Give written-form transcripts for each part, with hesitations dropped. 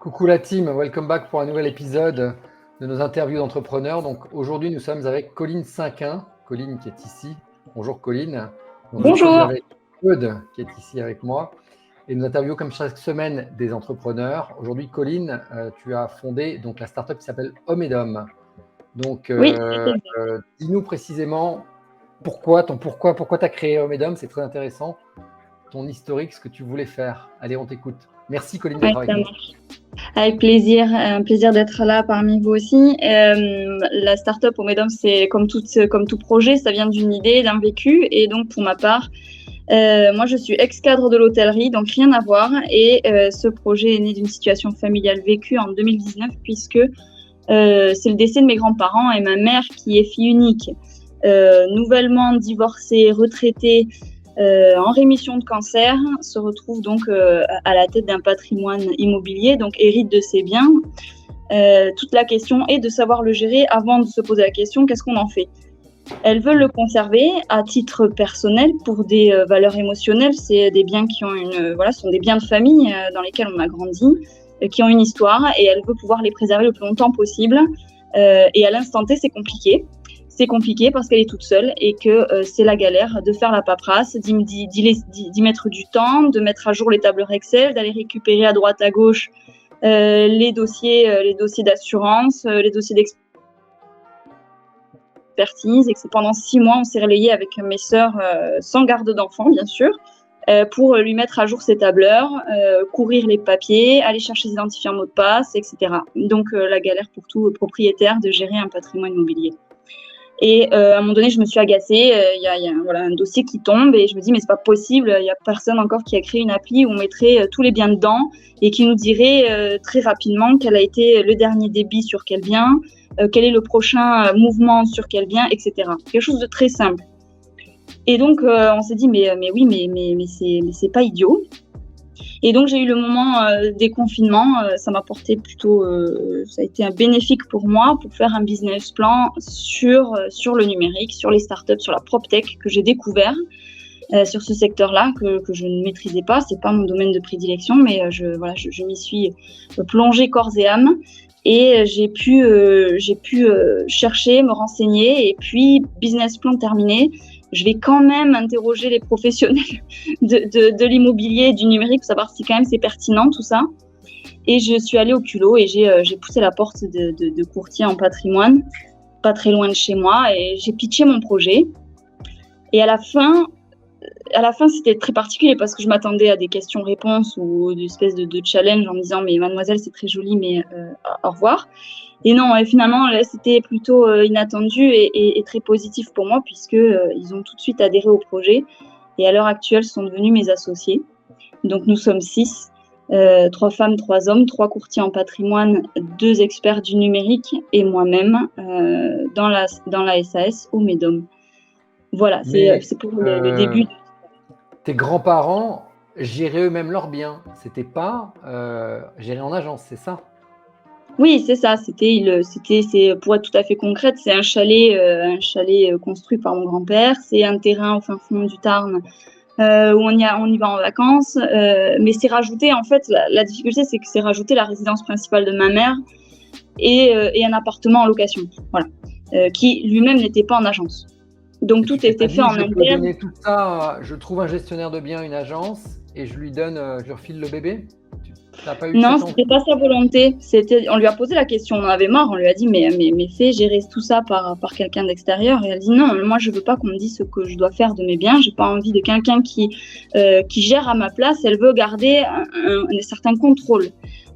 Coucou la team, welcome back pour un nouvel épisode de nos interviews d'entrepreneurs. Donc aujourd'hui, nous sommes avec Colline Cinquin, Colline qui est ici. Bonjour Colline. Donc, je suis Bonjour. avec Claude qui est ici avec moi. Et nous interviewons comme chaque semaine des entrepreneurs. Aujourd'hui, Colline, tu as fondé donc, la startup qui s'appelle Homme et Dom. Donc, Oui, dis-nous précisément pourquoi tu as créé Homme et Dom. C'est très intéressant. Ton historique, ce que tu voulais faire. Allez, on t'écoute. Merci Colline d'être avec ça nous. marche. Avec plaisir, un plaisir d'être là parmi vous aussi. La startup au Medom, c'est comme tout projet, ça vient d'une idée, d'un vécu. Et donc pour ma part, moi je suis ex-cadre de l'hôtellerie, donc rien à voir. Et ce projet est né d'une situation familiale vécue en 2019, puisque c'est le décès de mes grands-parents et ma mère qui est fille unique, nouvellement divorcée, retraitée. En rémission de cancer, se retrouve donc à la tête d'un patrimoine immobilier, donc hérite de ses biens. Toute la question est de savoir le gérer avant de se poser la question qu'est-ce qu'on en fait. Elle veut le conserver à titre personnel pour des valeurs émotionnelles. C'est des biens qui ont sont des biens de famille dans lesquels on a grandi, qui ont une histoire, et elle veut pouvoir les préserver le plus longtemps possible. Et à l'instant T, c'est compliqué. C'est compliqué parce qu'elle est toute seule et que c'est la galère de faire la paperasse, d'y mettre du temps, de mettre à jour les tableurs Excel, d'aller récupérer à droite à gauche les dossiers d'assurance, les dossiers d'expertise, et que pendant 6 mois, on s'est relayé avec mes sœurs sans garde d'enfants, bien sûr, pour lui mettre à jour ses tableurs, courir les papiers, aller chercher ses identifiants mots de passe, etc. Donc la galère pour tout propriétaire de gérer un patrimoine immobilier. Et à un moment donné, je me suis agacée. Il y a un dossier qui tombe et je me dis, mais c'est pas possible. Il n'y a personne encore qui a créé une appli où on mettrait tous les biens dedans et qui nous dirait très rapidement quel a été le dernier débit sur quel bien, quel est le prochain mouvement sur quel bien, etc. Quelque chose de très simple. Et donc, on s'est dit, mais c'est pas idiot. Et donc, j'ai eu le moment des confinements. Ça m'a porté plutôt, ça a été un bénéfique pour moi pour faire un business plan sur le numérique, sur les startups, sur la PropTech que j'ai découvert sur ce secteur-là que je ne maîtrisais pas. C'est pas mon domaine de prédilection, mais je m'y suis plongée corps et âme. Et j'ai pu chercher, me renseigner, et puis business plan terminé. Je vais quand même interroger les professionnels de l'immobilier et du numérique pour savoir si quand même c'est pertinent tout ça. Et je suis allée au culot et j'ai poussé la porte de courtier en patrimoine, pas très loin de chez moi, et j'ai pitché mon projet. Et à la fin, c'était très particulier parce que je m'attendais à des questions-réponses ou une espèce de challenge en me disant « mais mademoiselle, c'est très joli, mais au revoir ». Et non, et finalement, là, c'était plutôt inattendu et très positif pour moi puisque ils ont tout de suite adhéré au projet et à l'heure actuelle sont devenus mes associés. Donc nous sommes 6, 3 femmes, 3 hommes, 3 courtiers en patrimoine, 2 experts du numérique et moi-même dans la SAS au Medom. Voilà, c'est pour le début. Tes grands-parents géraient eux-mêmes leurs biens. C'était pas géré en agence, c'est ça? Oui, c'est ça. C'est pour être tout à fait concrète, c'est un chalet construit par mon grand-père. C'est un terrain au fin fond du Tarn où on y va en vacances. Mais c'est rajouté, en fait, la difficulté, c'est que c'est rajouté la résidence principale de ma mère et un appartement en location. Voilà, qui lui-même n'était pas en agence. Donc tout était fait en interne. Je peux donner tout ça. Je trouve un gestionnaire de biens, une agence, et je lui refile le bébé. Non, c'était pas sa volonté. On lui a posé la question, on en avait marre. On lui a dit mais fais gérer tout ça par quelqu'un d'extérieur. Et elle dit non, moi je veux pas qu'on me dise ce que je dois faire de mes biens. J'ai pas envie de quelqu'un qui gère à ma place. Elle veut garder un certain contrôle.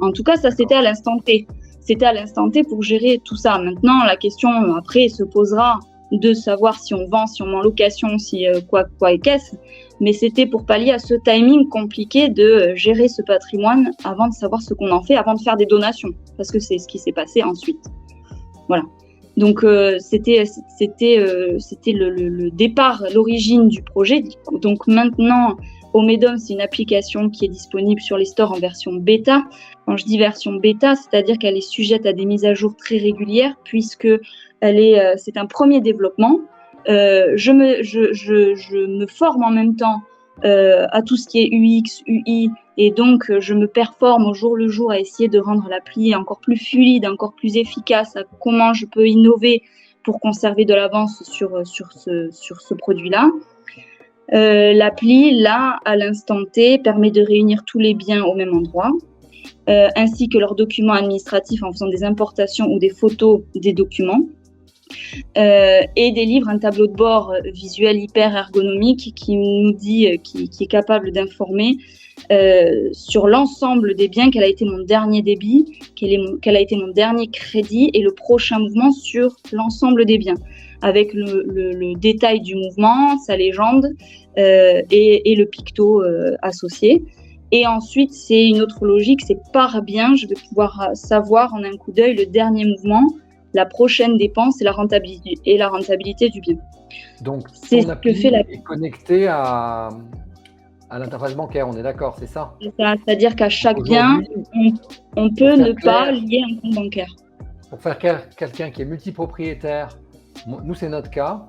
En tout cas, ça c'était à l'instant T. C'était à l'instant T pour gérer tout ça. Maintenant, la question après se posera de savoir si on vend, si on met en location, si quoi et qu'est-ce. Mais c'était pour pallier à ce timing compliqué de gérer ce patrimoine avant de savoir ce qu'on en fait, avant de faire des donations, parce que c'est ce qui s'est passé ensuite. Voilà. Donc c'était le départ, l'origine du projet. Donc maintenant, Omedom, c'est une application qui est disponible sur les stores en version bêta. Quand je dis version bêta, c'est-à-dire qu'elle est sujette à des mises à jour très régulières, puisque c'est un premier développement. Je me forme en même temps à tout ce qui est UX, UI, Et donc, je me performe au jour le jour à essayer de rendre l'appli encore plus fluide, encore plus efficace, à comment je peux innover pour conserver de l'avance sur ce produit-là. L'appli, là, à l'instant T, permet de réunir tous les biens au même endroit, ainsi que leurs documents administratifs en faisant des importations ou des photos des documents, et délivre un tableau de bord visuel hyper ergonomique qui nous dit, qui est capable d'informer sur l'ensemble des biens, quel a été mon dernier débit, quel a été mon dernier crédit et le prochain mouvement sur l'ensemble des biens, avec le détail du mouvement, sa légende et le picto associé. Et ensuite, c'est une autre logique, c'est par bien, je vais pouvoir savoir en un coup d'œil le dernier mouvement, la prochaine dépense et la rentabilité du bien. Donc, c'est ton ce appli que fait est connecté à l'interface bancaire, on est d'accord, c'est ça? C'est-à-dire qu'à chaque bien, on peut ne pas lier un compte bancaire. Pour faire quelqu'un qui est multipropriétaire, nous c'est notre cas,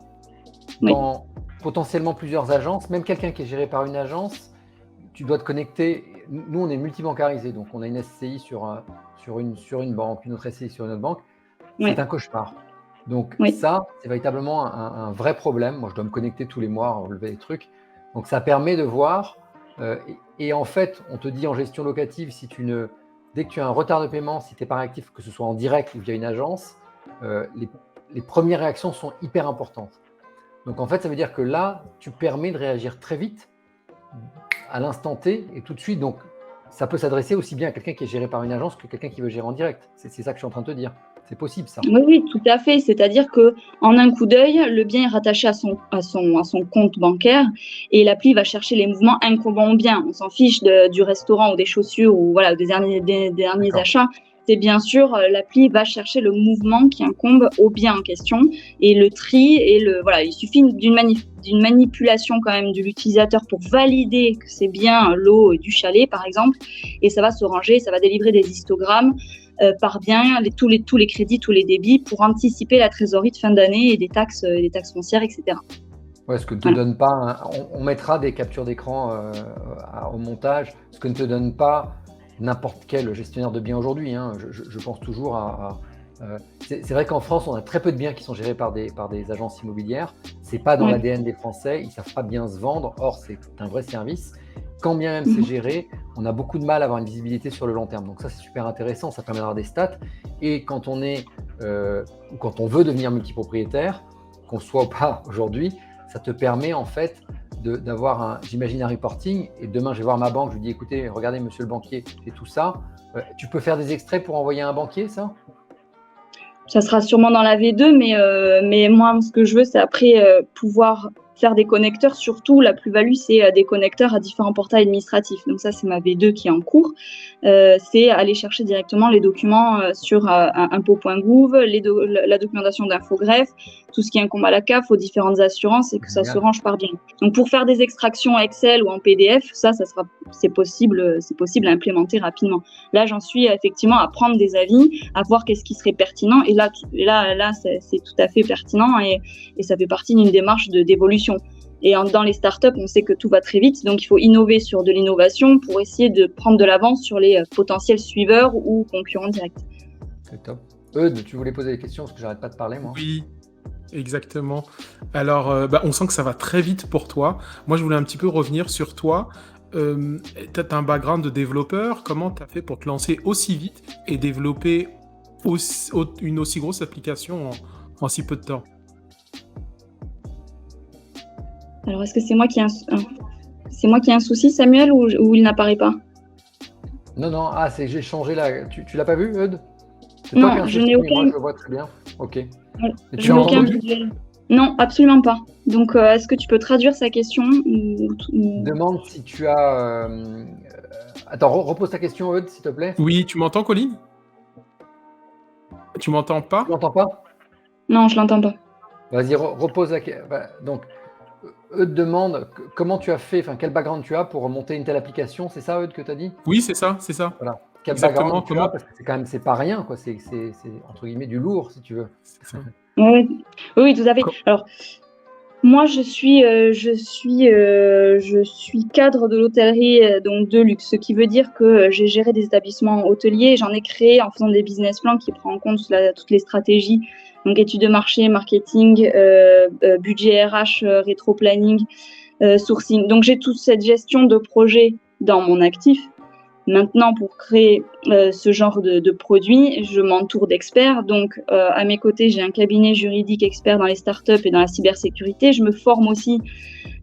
Oui. dans potentiellement plusieurs agences, même quelqu'un qui est géré par une agence, tu dois te connecter. Nous on est multibancarisé, donc on a une SCI sur une banque, une autre SCI sur une autre banque. Oui. C'est un cauchemar. Donc Oui. ça, c'est véritablement un vrai problème. Moi, je dois me connecter tous les mois, relever les trucs. Donc ça permet de voir. Et en fait, on te dit en gestion locative, dès que tu as un retard de paiement, si tu n'es pas réactif, que ce soit en direct ou via une agence, les premières réactions sont hyper importantes. Donc en fait, ça veut dire que là, tu permets de réagir très vite, à l'instant T et tout de suite. Donc ça peut s'adresser aussi bien à quelqu'un qui est géré par une agence que quelqu'un qui veut gérer en direct. C'est ça que je suis en train de te dire. C'est possible, ça. Oui, tout à fait. C'est-à-dire qu'en un coup d'œil, le bien est rattaché à son compte bancaire et l'appli va chercher les mouvements incombants au bien. On s'en fiche du restaurant ou des chaussures ou voilà, des derniers achats. C'est bien sûr, l'appli va chercher le mouvement qui incombe au bien en question et le tri voilà, il suffit d'une manipulation quand même de l'utilisateur pour valider que c'est bien l'eau du chalet, par exemple, et ça va se ranger, ça va délivrer des histogrammes par bien, tous les crédits, tous les débits pour anticiper la trésorerie de fin d'année et des taxes foncières, etc. Ouais, ce que ne te donne pas, on mettra des captures d'écran au montage, ce que ne te donne pas n'importe quel gestionnaire de biens aujourd'hui. Je pense toujours c'est vrai qu'en France, on a très peu de biens qui sont gérés par des agences immobilières. C'est pas dans l'ADN des Français, ils savent pas bien se vendre. Or, c'est un vrai service. Quand bien même c'est géré, on a beaucoup de mal à avoir une visibilité sur le long terme. Donc ça, c'est super intéressant, ça permet d'avoir des stats. Et quand on veut devenir multipropriétaire, qu'on soit ou pas aujourd'hui, ça te permet en fait d'avoir j'imagine un reporting. Et demain, je vais voir ma banque, je lui dis, écoutez, regardez monsieur le banquier et tout ça. Tu peux faire des extraits pour envoyer à un banquier, ça? Ça sera sûrement dans la V2, mais moi, ce que je veux, c'est après pouvoir faire des connecteurs. Surtout, la plus-value, c'est des connecteurs à différents portails administratifs. Donc ça, c'est ma V2 qui est en cours. C'est aller chercher directement les documents sur impôt.gouv, la documentation d'Infogreffe, tout ce qui incombe à la CAF, aux différentes assurances et que ça se range par bien. Donc pour faire des extractions Excel ou en PDF, c'est possible à implémenter rapidement. Là, j'en suis effectivement à prendre des avis, à voir qu'est-ce qui serait pertinent. Et là, c'est tout à fait pertinent et ça fait partie d'une démarche d'évolution. Et dans les startups, on sait que tout va très vite, donc il faut innover sur de l'innovation pour essayer de prendre de l'avance sur les potentiels suiveurs ou concurrents directs. C'est top. Eudes, tu voulais poser des questions parce que j'arrête pas de parler, moi. Oui, exactement. Alors, on sent que ça va très vite pour toi. Moi, je voulais un petit peu revenir sur toi. Tu as un background de développeur. Comment tu as fait pour te lancer aussi vite et développer une aussi grosse application en si peu de temps? Alors, est-ce que c'est moi qui ai un souci, Samuel, ou il n'apparaît pas? Non, j'ai changé là. Tu l'as pas vu, Eudes? Non, je n'ai aucun. Moi, je le vois très bien. Ok. Je n'ai aucun visuel. Non, absolument pas. Donc, est-ce que tu peux traduire sa question Demande si tu as... Attends, repose ta question, Eudes, s'il te plaît. Oui, tu m'entends, Colline? Tu m'entends pas? Tu m'entends pas? Non, je l'entends pas. Vas-y, repose la question. Donc, Eudes demande comment tu as fait, quel background tu as pour monter une telle application. C'est ça, Eudes, que tu as dit? Oui, c'est ça. Voilà. Quel background tu as, parce que c'est pas rien, quoi. C'est entre guillemets du lourd, si tu veux. Oui, tout à fait. Alors, Moi, je suis cadre de l'hôtellerie, donc de luxe, ce qui veut dire que j'ai géré des établissements hôteliers. J'en ai créé en faisant des business plans qui prennent en compte toutes les stratégies, donc études de marché, marketing, budget RH, rétro-planning, sourcing. Donc, j'ai toute cette gestion de projet dans mon actif. Maintenant, pour créer ce genre de produit, je m'entoure d'experts. Donc, à mes côtés, j'ai un cabinet juridique expert dans les startups et dans la cybersécurité. Je me forme aussi,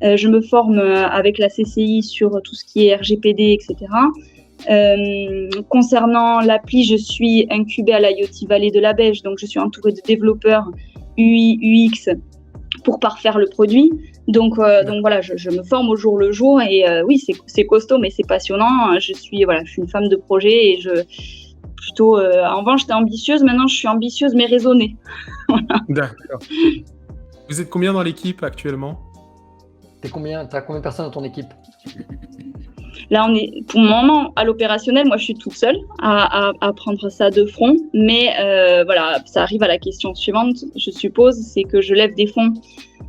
avec la CCI sur tout ce qui est RGPD, etc. Concernant l'appli, je suis incubée à l'IoT Valley de la Beige. Donc, je suis entourée de développeurs UI, UX pour parfaire le produit. Donc voilà, je me forme au jour le jour et oui, c'est costaud, mais c'est passionnant. Je suis une femme de projet et avant j'étais ambitieuse, maintenant je suis ambitieuse mais raisonnée. D'accord. Vous êtes combien dans l'équipe actuellement? T'as combien de personnes dans ton équipe? Là, pour le moment, à l'opérationnel, moi, je suis toute seule à prendre ça de front. Mais ça arrive à la question suivante, je suppose, c'est que je lève des fonds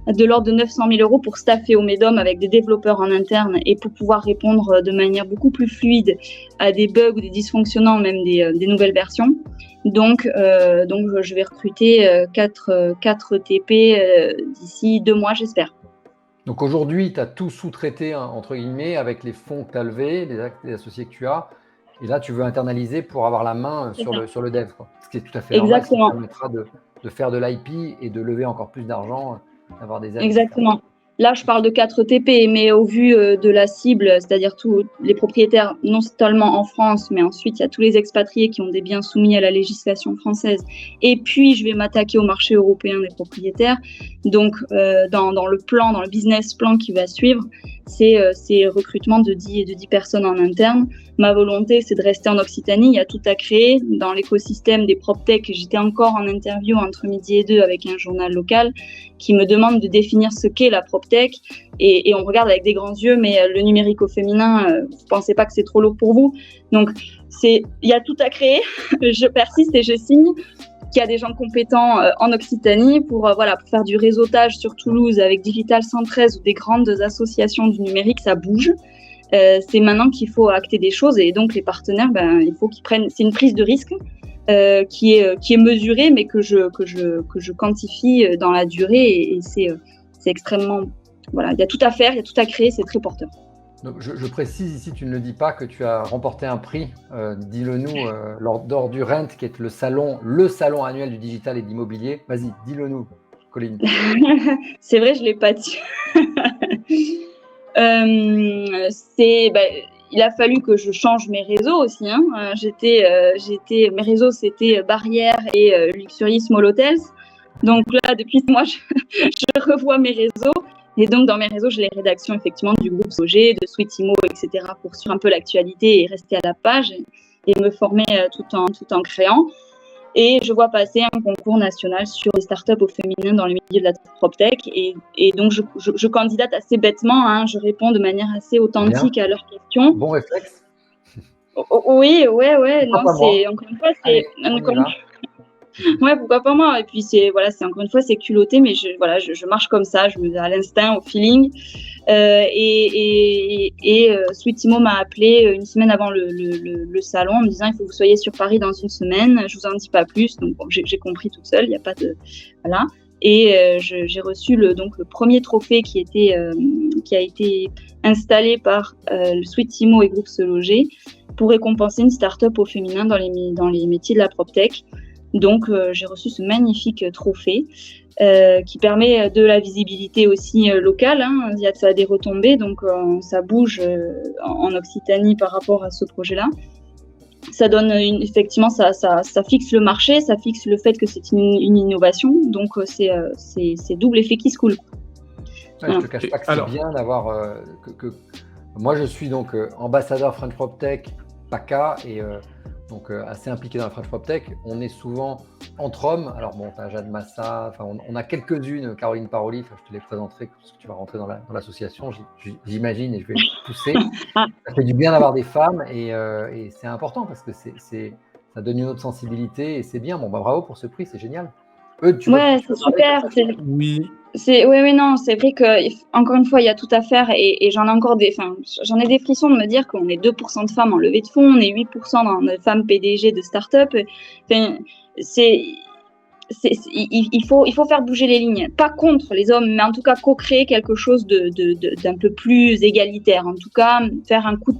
de l'ordre de 900 000 euros pour staffer au MEDOM avec des développeurs en interne et pour pouvoir répondre de manière beaucoup plus fluide à des bugs ou des dysfonctionnements, même des nouvelles versions. Donc, je vais recruter 4 TP d'ici 2 mois, j'espère. Donc aujourd'hui, tu as tout sous-traité, hein, entre guillemets, avec les fonds que tu as levés, les associés que tu as. Et là, tu veux internaliser pour avoir la main sur le dev, quoi. Ce qui est tout à fait normal, ce qui permettra de faire de l'IP et de lever encore plus d'argent, d'avoir des aides. Exactement. Là, je parle de 4 TP, mais au vu de la cible, c'est-à-dire tous les propriétaires, non seulement en France, mais ensuite, il y a tous les expatriés qui ont des biens soumis à la législation française. Et puis, je vais m'attaquer au marché européen des propriétaires. Donc, dans le business plan qui va suivre, c'est recrutement de 10 personnes en interne. Ma volonté, c'est de rester en Occitanie. Il y a tout à créer dans l'écosystème des PropTech. J'étais encore en interview entre midi et 2 avec un journal local qui me demande de définir ce qu'est la PropTech. Et on regarde avec des grands yeux, mais le numérique au féminin, vous pensez pas que c'est trop lourd pour vous? Donc, il y a tout à créer. Je persiste et je signe qu'il y a des gens compétents en Occitanie pour faire du réseautage sur Toulouse avec Digital 113 ou des grandes associations du numérique, ça bouge. C'est maintenant qu'il faut acter des choses et donc les partenaires, il faut qu'ils prennent. C'est une prise de risque qui est mesurée, mais que je quantifie dans la durée et c'est extrêmement. Voilà, il y a tout à faire, il y a tout à créer, c'est très porteur. Donc je précise ici, tu ne le dis pas, que tu as remporté un prix, dis-le-nous, lors du RENT, qui est le salon annuel du digital et de l'immobilier. Vas-y, dis-le-nous, Colline. C'est vrai, je ne l'ai pas dit. Il a fallu que je change mes réseaux aussi. Hein. Mes réseaux, c'était Barrière et Luxury Small Hotels. Donc là, depuis moi, je revois mes réseaux. Et donc, dans mes réseaux, j'ai les rédactions effectivement du groupe Sogé, de Sweetimo, etc. pour suivre un peu l'actualité et rester à la page et me former tout en créant. Et je vois passer un concours national sur les startups au féminin dans le milieu de la PropTech. Et donc, je candidate assez bêtement. Hein, je réponds de manière assez authentique à leurs questions. Bon réflexe. Oui. Non, c'est encore une fois, c'est. Ouais, pourquoi pas moi? Et puis c'est encore une fois c'est culotté, mais je marche comme ça, à l'instinct, au feeling. Sweetimo m'a appelé une semaine avant le salon en me disant il faut que vous soyez sur Paris dans une semaine. Je vous en dis pas plus, donc bon, j'ai compris toute seule, il n'y a pas de voilà. Et j'ai reçu le premier trophée qui a été installé par le Sweetimo et Groupe Se Loger pour récompenser une start-up au féminin dans les métiers de la PropTech. Donc, j'ai reçu ce magnifique trophée qui permet de la visibilité aussi locale. Hein. Il y a des retombées, donc ça bouge en Occitanie par rapport à ce projet-là. Ça donne effectivement, ça fixe le marché, ça fixe le fait que c'est une innovation. Donc, c'est double effet qui se coule. Ouais, je ne te cache pas que c'est bien d'avoir... Moi, je suis donc ambassadeur French PropTech, PACA, et... donc assez impliqué dans la French PropTech. On est souvent entre hommes. Alors bon, tu as Jade Massa, on a quelques-unes, Caroline Paroli, je te les présenterai parce que tu vas rentrer dans l'association, j'imagine, et je vais pousser. Ça fait du bien d'avoir des femmes et c'est important parce que ça donne une autre sensibilité et c'est bien. Bon, bravo pour ce prix, c'est génial. Tu Ouais, c'est veux parler super. Oui, Oui, non, c'est vrai que, encore une fois, il y a tout à faire et j'en ai encore j'en ai des frissons de me dire qu'on est 2% de femmes en levée de fonds, on est 8% de femmes PDG de start-up. Enfin, il faut faire bouger les lignes. Pas contre les hommes, mais en tout cas, co-créer quelque chose d'un peu plus égalitaire. En tout cas, faire un coup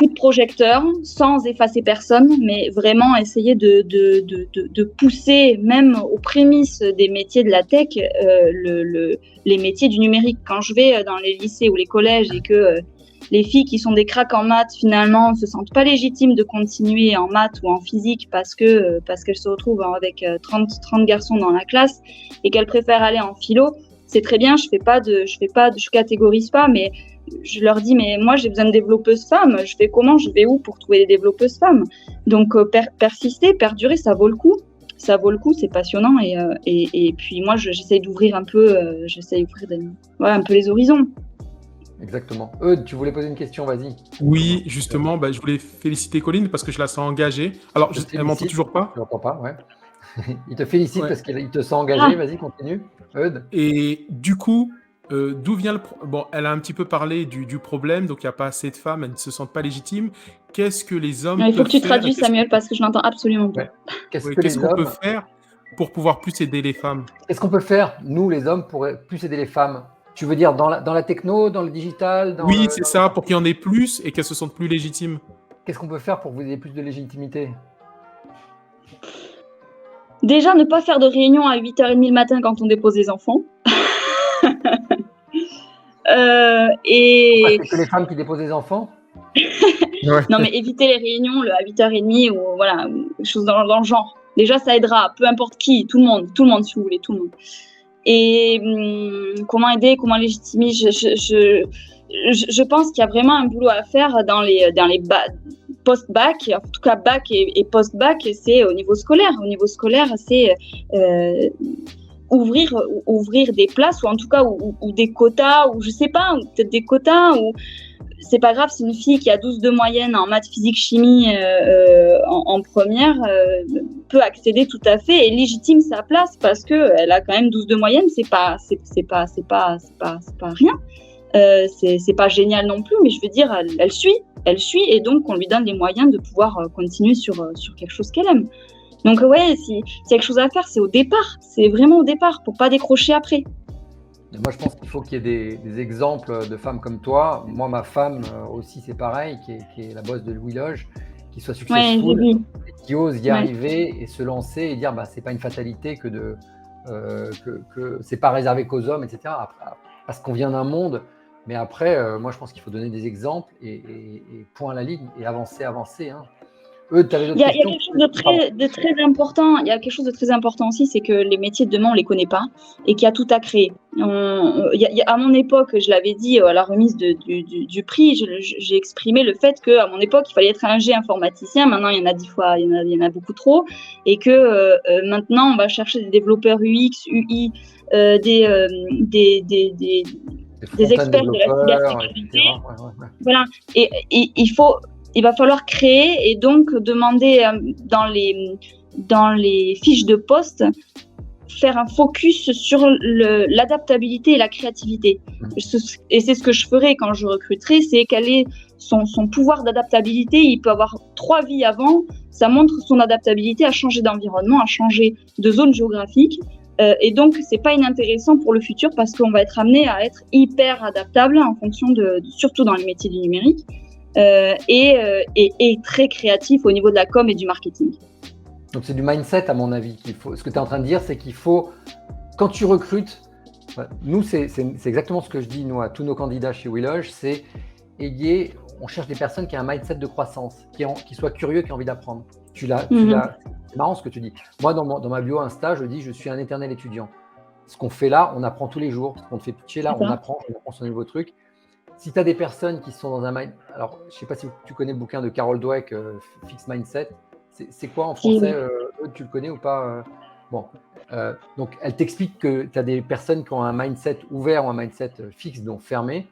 de projecteur sans effacer personne, mais vraiment essayer de pousser, même aux prémices des métiers de la tech, les métiers du numérique. Quand je vais dans les lycées ou les collèges et que les filles qui sont des cracks en maths, finalement, ne se sentent pas légitimes de continuer en maths ou en physique parce qu'elles se retrouvent avec 30 garçons dans la classe et qu'elles préfèrent aller en philo, c'est très bien, je catégorise pas, mais je leur dis, mais moi, j'ai besoin de développeuses femmes. Je fais comment? Je vais où pour trouver des développeuses femmes? Donc, persister, perdurer, ça vaut le coup. Ça vaut le coup, c'est passionnant. Et puis, moi, j'essaye d'ouvrir un peu, un peu les horizons. Exactement. Tu voulais poser une question, vas-y. oui, justement, je voulais féliciter Colline parce que je la sens engagée. Alors, elle m'entend toujours pas? Je l'entends pas, ouais. Il te félicite Ouais. parce qu'il te sent engagé. Vas-y, continue. Et du coup, d'où vient Bon, elle a un petit peu parlé du problème, donc il n'y a pas assez de femmes, elles ne se sentent pas légitimes. Qu'est-ce que les hommes Il faut peuvent que tu faire traduises, Samuel, parce que je n'entends absolument pas. Qu'est-ce qu'on peut faire pour pouvoir plus aider les femmes? Qu'est-ce qu'on peut faire, nous, les hommes, pour plus aider les femmes? Tu veux dire dans la techno, dans le digital, Oui, c'est ça, pour qu'il y en ait plus et qu'elles se sentent plus légitimes. Qu'est-ce qu'on peut faire pour que vous ayez plus de légitimité? Déjà, ne pas faire de réunion à 8h30 le matin quand on dépose les enfants. C'est que les femmes qui déposent les enfants? Ouais. Non, mais éviter les réunions à 8h30 ou voilà, des choses dans le genre. Déjà, ça aidera, peu importe qui, tout le monde, si vous voulez, tout le monde. Et comment aider, comment légitimer, je pense qu'il y a vraiment un boulot à faire dans les post-bac, en tout cas bac et post-bac, c'est au niveau scolaire. Au niveau scolaire, c'est ouvrir des places ou en tout cas ou des quotas ou je sais pas, ou peut-être des quotas ou c'est pas grave si une fille qui a 12 de moyenne en maths, physique, chimie en première peut accéder tout à fait et légitime sa place parce que elle a quand même 12 de moyenne, c'est pas rien. C'est pas génial non plus, mais je veux dire, elle suit et donc on lui donne les moyens de pouvoir continuer sur quelque chose qu'elle aime. Donc ouais, s'il y a quelque chose à faire, c'est au départ, c'est vraiment au départ pour pas décrocher après. Moi, je pense qu'il faut qu'il y ait des exemples de femmes comme toi. Moi, ma femme aussi, c'est pareil, qui est la boss de Louis Loge, qui soit successful, qui ose y arriver et se lancer et dire c'est pas une fatalité que c'est pas réservé qu'aux hommes, etc. Parce qu'on vient d'un monde. Mais après, moi, je pense qu'il faut donner des exemples et point à la ligne et avancer. Hein. Il y a quelque chose de très important. Il y a quelque chose de très important aussi, c'est que les métiers de demain, on les connaît pas et qu'il y a tout à créer. À mon époque, je l'avais dit à la remise du prix, j'ai exprimé le fait qu'à mon époque, il fallait être ingé informaticien. Maintenant, il y en a 10 fois, il y en a beaucoup trop, et que maintenant, on va chercher des développeurs UX, UI, des experts de la cybersécurité. Voilà. Et il va falloir créer et donc demander dans les fiches de poste, faire un focus sur l'adaptabilité et la créativité. Et c'est ce que je ferai quand je recruterai, c'est quel est son pouvoir d'adaptabilité. Il peut avoir 3 vies avant, ça montre son adaptabilité à changer d'environnement, à changer de zone géographique. Et donc, c'est pas inintéressant pour le futur parce qu'on va être amené à être hyper adaptable en fonction surtout dans les métiers du numérique. Et très créatif au niveau de la com et du marketing. Donc c'est du mindset à mon avis qu'il faut. Ce que tu es en train de dire, c'est qu'il faut, quand tu recrutes, nous c'est exactement ce que je dis nous à tous nos candidats chez WeLoge, c'est on cherche des personnes qui ont un mindset de croissance, qui soient curieux, qui ont envie d'apprendre. C'est marrant ce que tu dis. Moi dans ma bio Insta, je dis je suis un éternel étudiant. Ce qu'on fait là, on apprend tous les jours. Ce qu'on te fait pitcher là, on apprend son nouveau truc. Si tu as des personnes qui sont dans un mindset, alors je ne sais pas si tu connais le bouquin de Carol Dweck, Fixed Mindset, c'est quoi en français? Tu le connais ou pas? Donc elle t'explique que tu as des personnes qui ont un mindset ouvert ou un mindset fixe, donc fermé.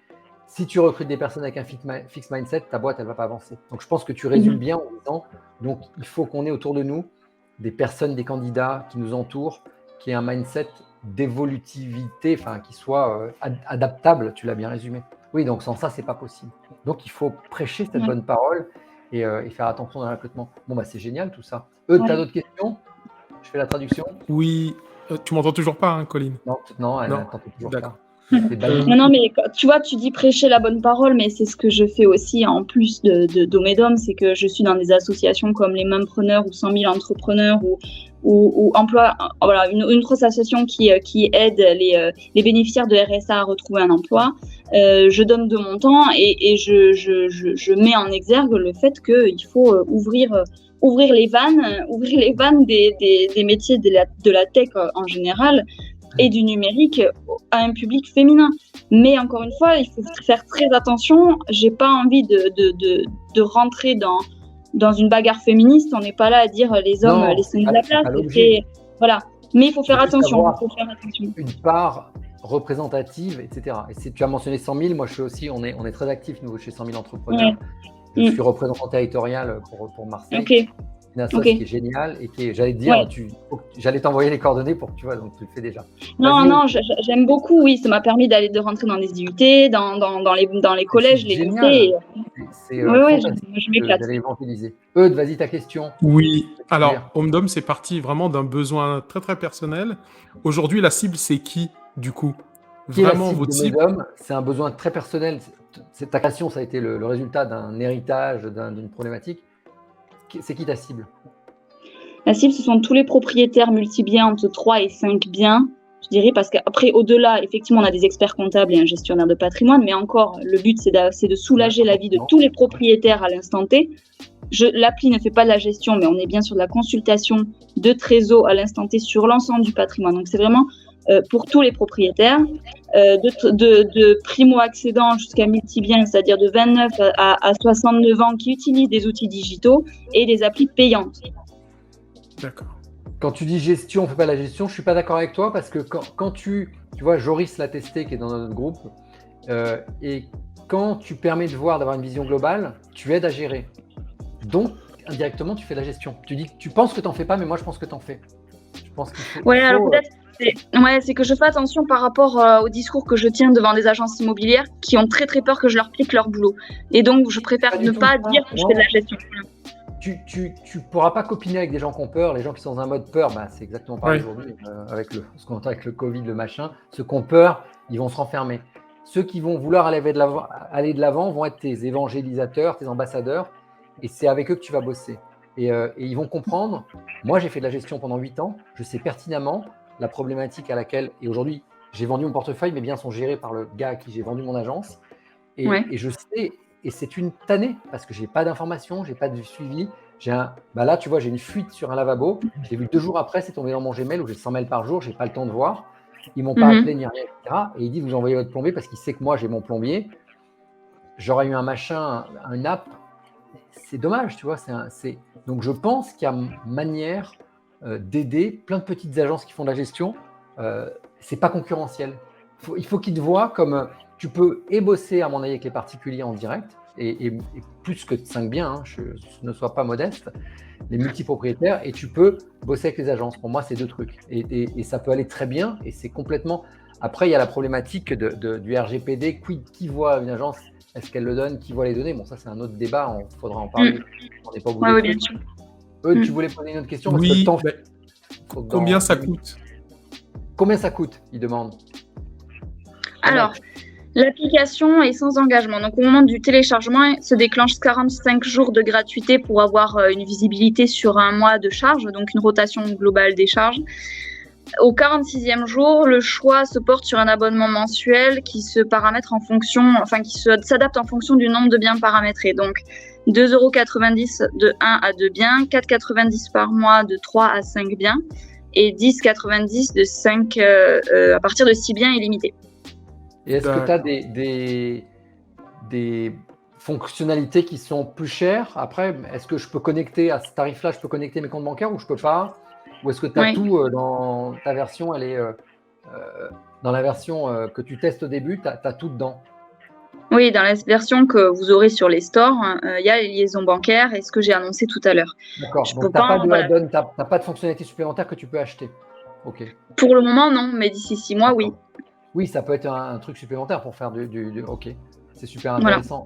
Si tu recrutes des personnes avec un fixed mindset, ta boîte, elle ne va pas avancer. Donc je pense que tu résumes bien en disant, donc il faut qu'on ait autour de nous des personnes, des candidats qui nous entourent, qui aient un mindset d'évolutivité, enfin, qui soit adaptable, tu l'as bien résumé. Oui, donc sans ça, c'est pas possible. Donc, il faut prêcher cette bonne parole et faire attention dans le recrutement. Bon, bah, c'est génial tout ça. Tu as d'autres questions? Je fais la traduction. Oui, tu m'entends toujours pas, hein, Colline? Non, elle Non. n'entend toujours D'accord. pas. C'est banni. Non, mais tu vois, tu dis prêcher la bonne parole, mais c'est ce que je fais aussi en plus d'Omedom, c'est que je suis dans des associations comme les Mumpreneurs ou 100 000 entrepreneurs ou emploi, voilà, une autre association qui aide les bénéficiaires de RSA à retrouver un emploi. Je donne de mon temps et je mets en exergue le fait qu'il faut ouvrir les vannes des métiers de la tech en général et du numérique à un public féminin. Mais encore une fois, il faut faire très attention. J'ai pas envie de rentrer dans une bagarre féministe. On n'est pas là à dire les hommes, laissez-nous la place. Voilà. Mais il faut faire attention. Une part représentative, etc. Et si tu as mentionné 100 000, moi je suis aussi, on est très actifs nous chez 100 000 entrepreneurs. Je suis représentant territorial pour Marseille. Okay. Une association qui est géniale et qui est, j'allais te dire, j'allais t'envoyer les coordonnées pour que tu vois, donc tu le fais déjà. Non, j'aime beaucoup, oui, ça m'a permis de rentrer dans les IUT, dans les collèges, les lycées. Je m'éclate. D'aller évangéliser. Eudes, vas-y, ta question. Oui, alors, Omedom, c'est parti vraiment d'un besoin très très personnel. Aujourd'hui, la cible, c'est qui, du coup? Vraiment, votre cible Omedom, c'est un besoin très personnel. Ta question, ça a été le résultat d'un héritage, d'une problématique. C'est qui ta cible? La cible, ce sont tous les propriétaires multi-biens entre 3 et 5 biens, je dirais, parce qu'après, au-delà, effectivement, on a des experts comptables et un gestionnaire de patrimoine, mais encore, le but, c'est de soulager la vie de tous les propriétaires à l'instant T. L'appli ne fait pas de la gestion, mais on est bien sur de la consultation de trésor à l'instant T sur l'ensemble du patrimoine. Donc, c'est vraiment pour tous les propriétaires, de primo-accédants jusqu'à multi-biens, c'est-à-dire de 29 à 69 ans qui utilisent des outils digitaux et des applis payantes. D'accord. Quand tu dis gestion, on ne fait pas la gestion, je ne suis pas d'accord avec toi parce que quand tu vois, Joris l'a testé qui est dans notre groupe, et quand tu permets de voir, d'avoir une vision globale, tu aides à gérer. Donc, indirectement, tu fais de la gestion. Tu penses que tu n'en fais pas, mais moi, je pense que tu en fais. Je pense qu'il faut, alors peut-être c'est que je fais attention par rapport au discours que je tiens devant des agences immobilières qui ont très très peur que je leur pique leur boulot. Et donc, je préfère ne pas dire que je fais de la gestion. Tu pourras pas copiner avec des gens qui ont peur. Les gens qui sont dans un mode peur, c'est exactement pareil aujourd'hui avec ce qu'on entend avec le Covid, le machin. Ceux qui ont peur, ils vont se renfermer. Ceux qui vont vouloir aller de l'avant vont être tes évangélisateurs, tes ambassadeurs, et c'est avec eux que tu vas bosser. Et ils vont comprendre. Moi, j'ai fait de la gestion pendant 8 ans. Je sais pertinemment la problématique à laquelle, et aujourd'hui, j'ai vendu mon portefeuille, mais bien sont gérés par le gars à qui j'ai vendu mon agence. Et je sais, et c'est une tannée, parce que je n'ai pas d'informations, je n'ai pas de suivi. Là, tu vois, j'ai une fuite sur un lavabo. J'ai vu 2 jours après, c'est tombé dans mon Gmail où j'ai 100 mails par jour, je n'ai pas le temps de voir. Ils ne m'ont pas appelé ni rien, etc. Et il dit, vous envoyez votre plombier parce qu'il sait que moi, j'ai mon plombier. J'aurais eu un machin, un app. C'est dommage, tu vois. Donc, je pense qu'il y a manière d'aider plein de petites agences qui font de la gestion. C'est pas concurrentiel. Il faut qu'ils te voient comme tu peux bosser, à mon avis, avec les particuliers en direct et plus que 5 biens, hein, je ne sois pas modeste, les multipropriétaires, et tu peux bosser avec les agences. Pour moi, c'est 2 trucs. Et ça peut aller très bien et c'est complètement. Après, il y a la problématique du RGPD. Qui voit une agence? Est-ce qu'elle le donne? Qui voit les données? Bon, ça, c'est un autre débat. Il faudra en parler. On n'est pas au bout des trucs. Tu voulais poser une autre question? Oui, combien ça coûte? Combien ça coûte? Il demande. Alors, l'application est sans engagement. Donc, au moment du téléchargement, se déclenche 45 jours de gratuité pour avoir une visibilité sur un mois de charge, donc une rotation globale des charges. Au 46e jour, le choix se porte sur un abonnement mensuel qui se paramètre en fonction, qui s'adapte en fonction du nombre de biens paramétrés. Donc, 2,90 € de 1 à 2 biens, 4,90 € par mois de 3 à 5 biens et 10,90 € de 5 à partir de 6 biens illimités. Et est-ce que tu as des fonctionnalités qui sont plus chères? Après, est-ce que je peux connecter à ce tarif-là, je peux connecter mes comptes bancaires ou je peux pas? Ou est-ce que tu as tout dans ta version, elle est dans la version que tu testes au début, tu as tout dedans? Oui, dans la version que vous aurez sur les stores, il y a les liaisons bancaires et ce que j'ai annoncé tout à l'heure. D'accord. Je Donc, peux tu n'as pas pas, de voilà. add-on, t'as pas de fonctionnalité supplémentaire que tu peux acheter. Ok. Pour le moment, non, mais d'ici 6 mois, oui. D'accord. Oui, ça peut être un truc supplémentaire pour faire Ok, c'est super Voilà. intéressant.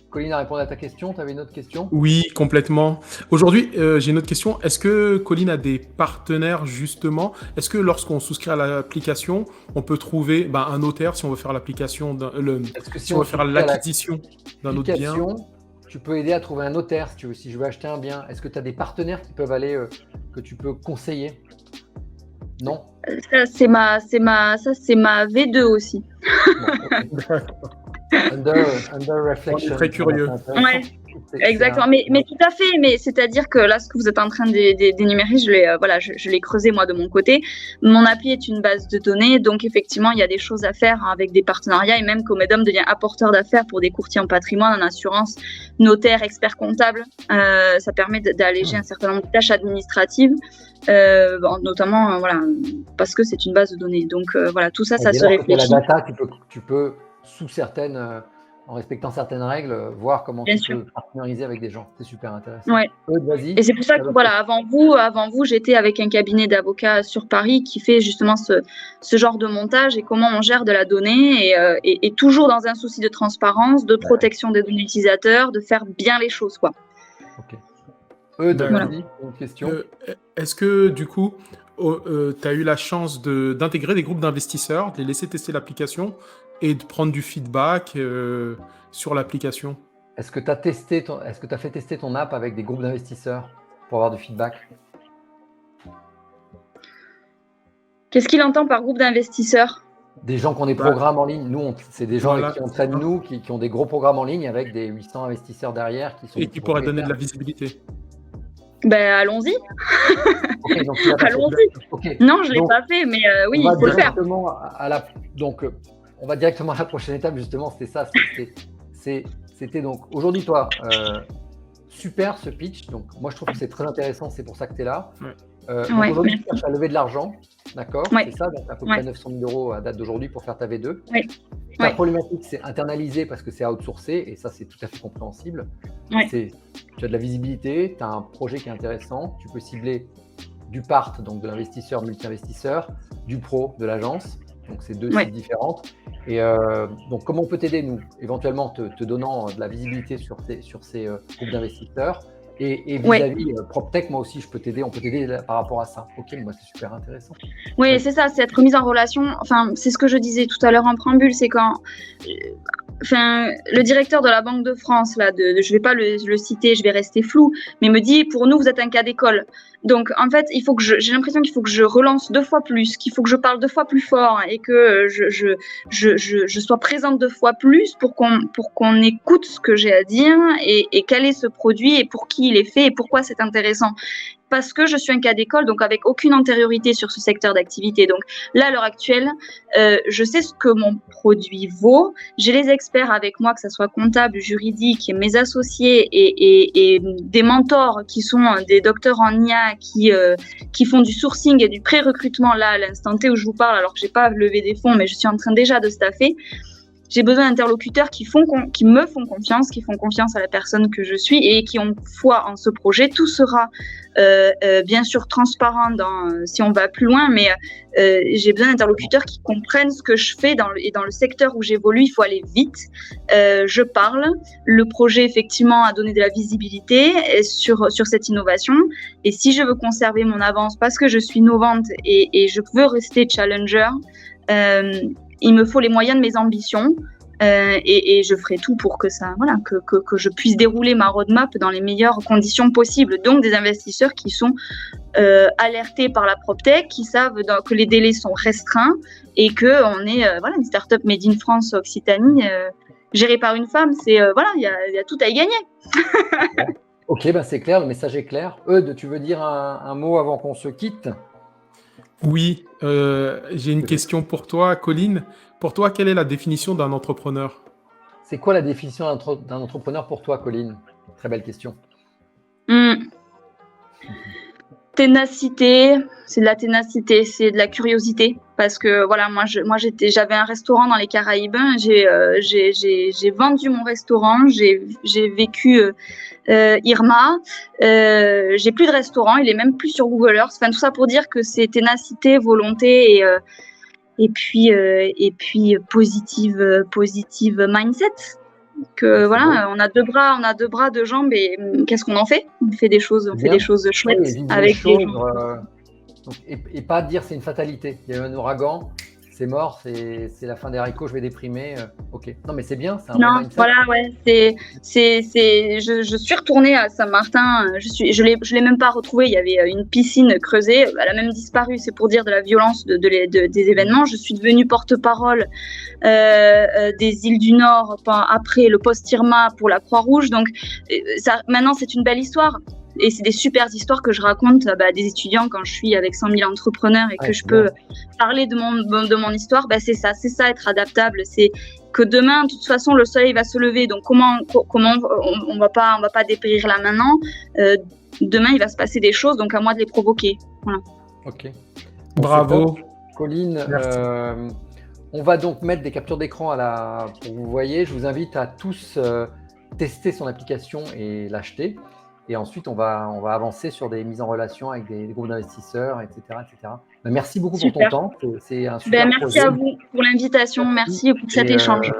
Colline a répondu à ta question. Tu avais une autre question? Oui, complètement. Aujourd'hui, j'ai une autre question. Est-ce que Colline a des partenaires, justement? Est-ce que lorsqu'on souscrit à l'application, on peut trouver un notaire si on veut faire l'application, Est-ce que si on veut faire souscrit à l'acquisition d'un autre bien? l'application, tu peux aider à trouver un notaire si tu veux, si je veux acheter un bien? Est-ce que tu as des partenaires qui peuvent aller, que tu peux conseiller? Non? Ça, c'est ma V2 aussi. Bon, ok. Under On reflection. est très curieux. C'est intéressant. Ouais. Exactement, mais tout à fait, mais c'est-à-dire que là, ce que vous êtes en train d'énumérer, je l'ai creusé moi de mon côté. Mon appli est une base de données, donc effectivement, il y a des choses à faire avec des partenariats et même Comedom devient apporteur d'affaires pour des courtiers en patrimoine, en assurance, notaire, expert comptable. Ça permet d'alléger un certain nombre de tâches administratives, notamment voilà, parce que c'est une base de données. Donc voilà, tout ça, ça se réfléchit. La data, tu peux sous en respectant certaines règles, voir comment Bien tu sûr. peux partenariser avec des gens. C'est super intéressant. Ouais. Vas-y. Et c'est pour ça que voilà, avant vous, j'étais avec un cabinet d'avocats sur Paris qui fait justement ce genre de montage et comment on gère de la donnée et toujours dans un souci de transparence, de protection des données utilisateurs, de faire bien les choses, quoi. Ok. Vas-y, une question. Est-ce que du coup, tu as eu la chance d'intégrer des groupes d'investisseurs, de les laisser tester l'application et de prendre du feedback sur l'application? Est-ce que tu as fait tester ton app avec des groupes d'investisseurs pour avoir du feedback? Qu'est-ce qu'il entend par groupe d'investisseurs? Des gens qui ont des programmes en ligne. Nous, c'est des gens avec qui on traîne, qui ont des gros programmes en ligne avec des 800 investisseurs derrière et qui pourraient donner de la visibilité. Ben, allons-y. Okay, allons-y. Okay. Non, je ne l'ai pas fait, mais oui, il faut le faire. Donc, on va directement à la prochaine étape, justement. C'était ça. C'était donc, aujourd'hui, toi, super ce pitch. Donc, moi, je trouve que c'est très intéressant. C'est pour ça que tu es là. Ouais. Aujourd'hui, tu cherches à lever de l'argent. D'accord, c'est ça, donc à peu près 900 000 euros à date d'aujourd'hui pour faire ta V2. Ta problématique, c'est internaliser parce que c'est outsourcé et ça, c'est tout à fait compréhensible. Tu as de la visibilité, tu as un projet qui est intéressant, tu peux cibler du part, donc de l'investisseur, multi-investisseur, du pro, de l'agence, donc c'est deux cibles différentes. Et donc, comment on peut t'aider, nous, éventuellement te donnant de la visibilité sur ces groupes d'investisseurs. Et vis-à-vis PropTech, moi aussi, je peux t'aider. On peut t'aider par rapport à ça. Ok, moi, c'est super intéressant. Oui, c'est ça, c'est être mise en relation. Enfin, c'est ce que je disais tout à l'heure en préambule, c'est quand le directeur de la Banque de France, là, je ne vais pas le citer, je vais rester flou, mais me dit, pour nous, vous êtes un cas d'école. Donc, en fait, j'ai l'impression qu'il faut que je relance 2 fois plus, qu'il faut que je parle 2 fois plus fort et que je sois présente 2 fois plus pour qu'on écoute ce que j'ai à dire et quel est ce produit et pour qui il est fait et pourquoi c'est intéressant. Parce que je suis un cas d'école, donc avec aucune antériorité sur ce secteur d'activité. Donc là, à l'heure actuelle, je sais ce que mon produit vaut. J'ai les experts avec moi, que ce soit comptable, juridique, mes associés et des mentors qui sont des docteurs en IA qui font du sourcing et du pré-recrutement là à l'instant T où je vous parle, alors que j'ai pas levé des fonds, mais je suis en train déjà de staffer. J'ai besoin d'interlocuteurs qui me font confiance, qui font confiance à la personne que je suis et qui ont foi en ce projet. Tout sera bien sûr transparent si on va plus loin, mais j'ai besoin d'interlocuteurs qui comprennent ce que je fais et dans le secteur où j'évolue, il faut aller vite. Je parle. Le projet, effectivement, a donné de la visibilité sur cette innovation. Et si je veux conserver mon avance parce que je suis innovante et je veux rester challenger, il me faut les moyens de mes ambitions et je ferai tout pour que ça, voilà, que je puisse dérouler ma roadmap dans les meilleures conditions possibles. Donc des investisseurs qui sont alertés par la PropTech, qui savent que les délais sont restreints et que on est une startup made in France Occitanie gérée par une femme. C'est il y a tout à y gagner. Ok, c'est clair, le message est clair. Eudes, tu veux dire un mot avant qu'on se quitte? Oui, j'ai une question pour toi, Colline. Pour toi, quelle est la définition d'un entrepreneur? C'est quoi la définition d'un entrepreneur pour toi, Colline? Très belle question. ténacité, c'est de la ténacité, c'est de la curiosité. Parce que voilà, j'avais un restaurant dans les Caraïbes, j'ai vendu mon restaurant, j'ai vécu Irma, j'ai plus de restaurant, il est même plus sur Google Earth. Enfin, tout ça pour dire que c'est ténacité, volonté et puis positive mindset. Que voilà, on a deux bras, deux jambes, et qu'est-ce qu'on en fait? On fait des choses chouettes avec les gens. Et pas dire c'est une fatalité. Il y a eu un ouragan, c'est mort, c'est la fin des haricots, je vais déprimer. Ok. Non, mais c'est bien, c'est un bon mindset. Voilà, ouais. Je suis retournée à Saint-Martin. Je l'ai même pas retrouvée. Il y avait une piscine creusée. Elle a même disparu. C'est pour dire de la violence des événements. Je suis devenue porte-parole des îles du Nord après le post-Irma pour la Croix-Rouge. Donc, maintenant, c'est une belle histoire. Et c'est des super histoires que je raconte à des étudiants quand je suis avec 100 000 entrepreneurs et que je peux parler de mon histoire. C'est ça, être adaptable. C'est que demain, de toute façon, le soleil va se lever. Donc, comment on va pas dépérir là maintenant. Demain, il va se passer des choses. Donc, à moi de les provoquer. Voilà. Ok. Bravo. Colline, on va donc mettre des captures d'écran pour que vous voyez. Je vous invite à tous tester son application et l'acheter. Et ensuite, on va avancer sur des mises en relation avec des groupes d'investisseurs, etc. Merci beaucoup pour ton temps. C'est un super merci projet. à vous pour l'invitation. Merci pour cet échange.